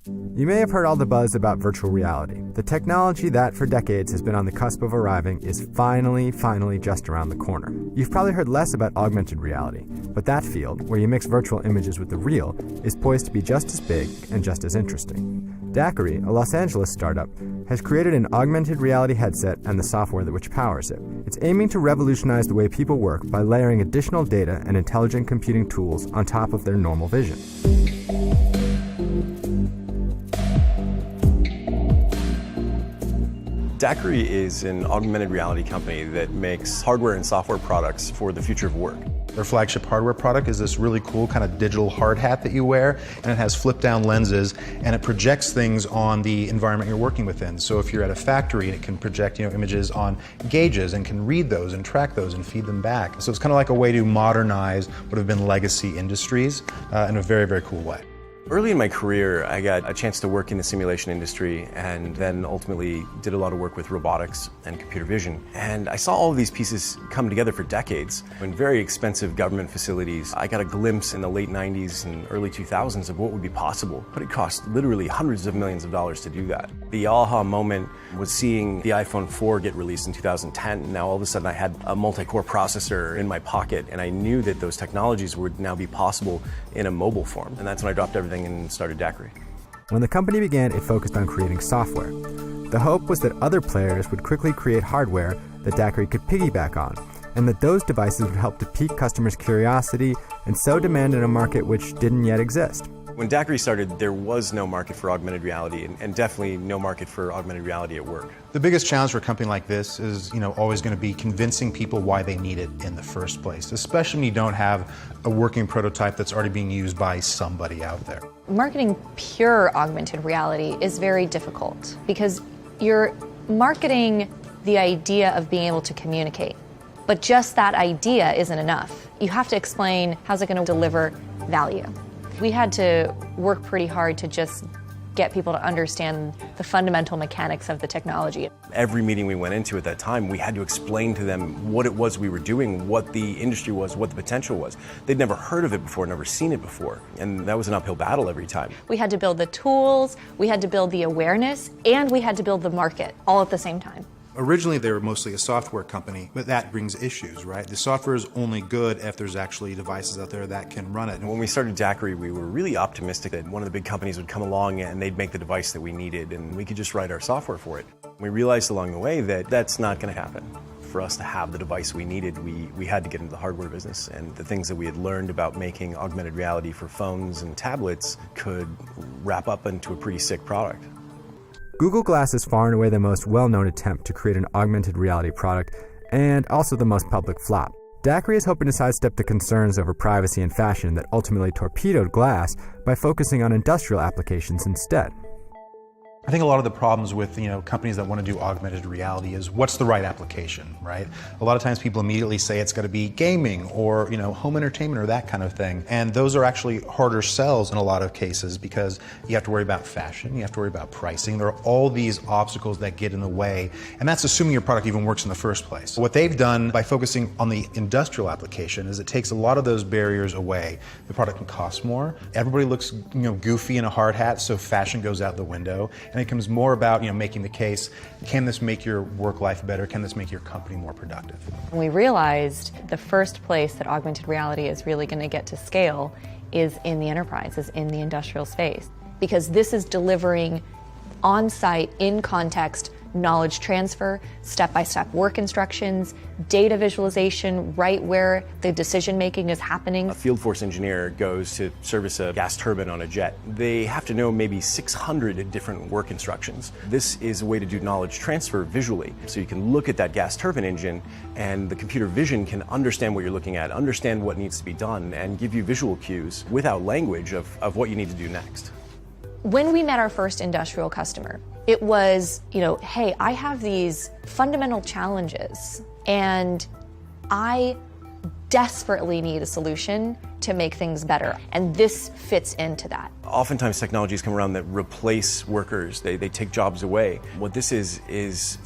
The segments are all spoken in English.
You may have heard all the buzz about virtual reality. The technology that, for decades, has been on the cusp of arriving is finally just around the corner. You've probably heard less about augmented reality, but that field, where you mix virtual images with the real, is poised to be just as big and just as interesting. DAQRI, a Los Angeles startup, has created an augmented reality headset and the software which powers it. It's aiming to revolutionize the way people work by layering additional data and intelligent computing tools on top of their normal vision. DAQRI is an augmented reality company that makes hardware and software products for the future of work. Their flagship hardware product is this really cool kind of digital hard hat that you wear, and it has flip-down lenses, and it projects things on the environment you're working within. So if you're at a factory, it can project images on gauges and can read those and track those and feed them back. So it's kind of like a way to modernize what have been legacy industries in a very, very cool way. Early in my career, I got a chance to work in the simulation industry and then ultimately did a lot of work with robotics and computer vision. And I saw all of these pieces come together for decades. In very expensive government facilities, I got a glimpse in the late 90s and early 2000s of what would be possible, but it cost literally hundreds of millions of dollars to do that. The aha moment was seeing the iPhone 4 get released in 2010. Now all of a sudden I had a multi-core processor in my pocket, and I knew that those technologies would now be possible in a mobile form. And that's when I dropped everything and started DAQRI. When the company began, it focused on creating software. The hope was that other players would quickly create hardware that DAQRI could piggyback on, and that those devices would help to pique customers' curiosity and sow demand in a market which didn't yet exist. When DAQRI started, there was no market for augmented reality, and definitely no market for augmented reality at work. The biggest challenge for a company like this is, always going to be convincing people why they need it in the first place, especially when you don't have a working prototype that's already being used by somebody out there. Marketing pure augmented reality is very difficult because you're marketing the idea of being able to communicate, but just that idea isn't enough. You have to explain how's it going to deliver value. We had to work pretty hard to just get people to understand the fundamental mechanics of the technology. Every meeting we went into at that time, we had to explain to them what it was we were doing, what the industry was, what the potential was. They'd never heard of it before, never seen it before, and that was an uphill battle every time. We had to build the tools, we had to build the awareness, and we had to build the market all at the same time. Originally, they were mostly a software company, but that brings issues, right? The software is only good if there's actually devices out there that can run it. When we started DAQRI, we were really optimistic that one of the big companies would come along and they'd make the device that we needed, and we could just write our software for it. We realized along the way that that's not going to happen. For us to have the device we needed, we had to get into the hardware business, and the things that we had learned about making augmented reality for phones and tablets could wrap up into a pretty sick product. Google Glass is far and away the most well-known attempt to create an augmented reality product, and also the most public flop. DAQRI is hoping to sidestep the concerns over privacy and fashion that ultimately torpedoed Glass by focusing on industrial applications instead. I think a lot of the problems with companies that want to do augmented reality is what's the right application, right? A lot of times people immediately say it's got to be gaming or home entertainment or that kind of thing, and those are actually harder sells in a lot of cases because you have to worry about fashion, you have to worry about pricing. There are all these obstacles that get in the way, and that's assuming your product even works in the first place. What they've done by focusing on the industrial application is it takes a lot of those barriers away. The product can cost more. Everybody looks goofy in a hard hat, so fashion goes out the window. And it becomes more about making the case, can this make your work life better? Can this make your company more productive? We realized the first place that augmented reality is really going to get to scale is in the enterprise, is in the industrial space. Because this is delivering on-site, in-context knowledge transfer, step-by-step work instructions, data visualization right where the decision-making is happening. A field force engineer goes to service a gas turbine on a jet. They have to know maybe 600 different work instructions. This is a way to do knowledge transfer visually. So you can look at that gas turbine engine, and the computer vision can understand what you're looking at, understand what needs to be done, and give you visual cues without language of what you need to do next. When we met our first industrial customer, it was, hey, I have these fundamental challenges and I desperately need a solution to make things better. And this fits into that. Oftentimes technologies come around that replace workers. They take jobs away. What this is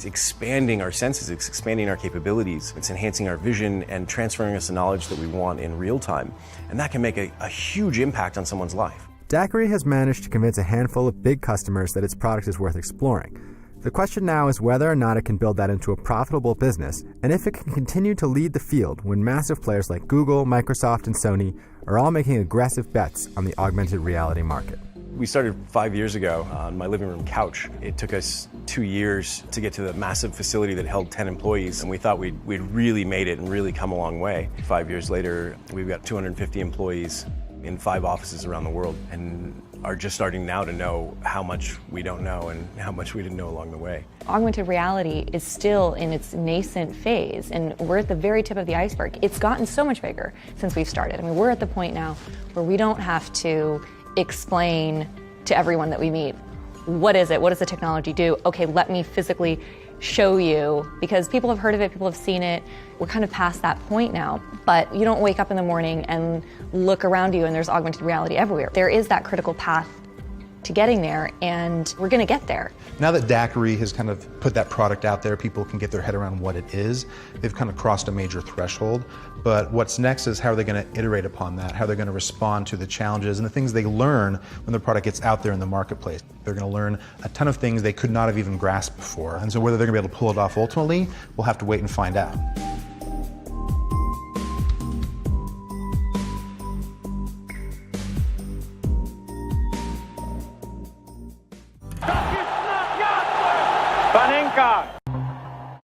expanding our senses, it's expanding our capabilities. It's enhancing our vision and transferring us the knowledge that we want in real time. And that can make a huge impact on someone's life. DAQRI has managed to convince a handful of big customers that its product is worth exploring. The question now is whether or not it can build that into a profitable business, and if it can continue to lead the field when massive players like Google, Microsoft, and Sony are all making aggressive bets on the augmented reality market. We started 5 years ago on my living room couch. It took us 2 years to get to the massive facility that held 10 employees, and we thought we'd really made it and really come a long way. 5 years later, we've got 250 employees in 5 offices around the world, and are just starting now to know how much we don't know and how much we didn't know along the way. Augmented reality is still in its nascent phase, and we're at the very tip of the iceberg. It's gotten so much bigger since we've started. I mean, we're at the point now where we don't have to explain to everyone that we meet, what is it? What does the technology do? Okay, let me physically show you, because people have heard of it, people have seen it. We're kind of past that point now, but you don't wake up in the morning and look around you and there's augmented reality everywhere. There is that critical path to getting there, and we're gonna get there. Now that DAQRI has kind of put that product out there, people can get their head around what it is. They've kind of crossed a major threshold, but what's next is how are they gonna iterate upon that, how they're gonna respond to the challenges and the things they learn when the product gets out there in the marketplace. They're gonna learn a ton of things they could not have even grasped before, and so whether they're gonna be able to pull it off ultimately, we'll have to wait and find out. Panenka!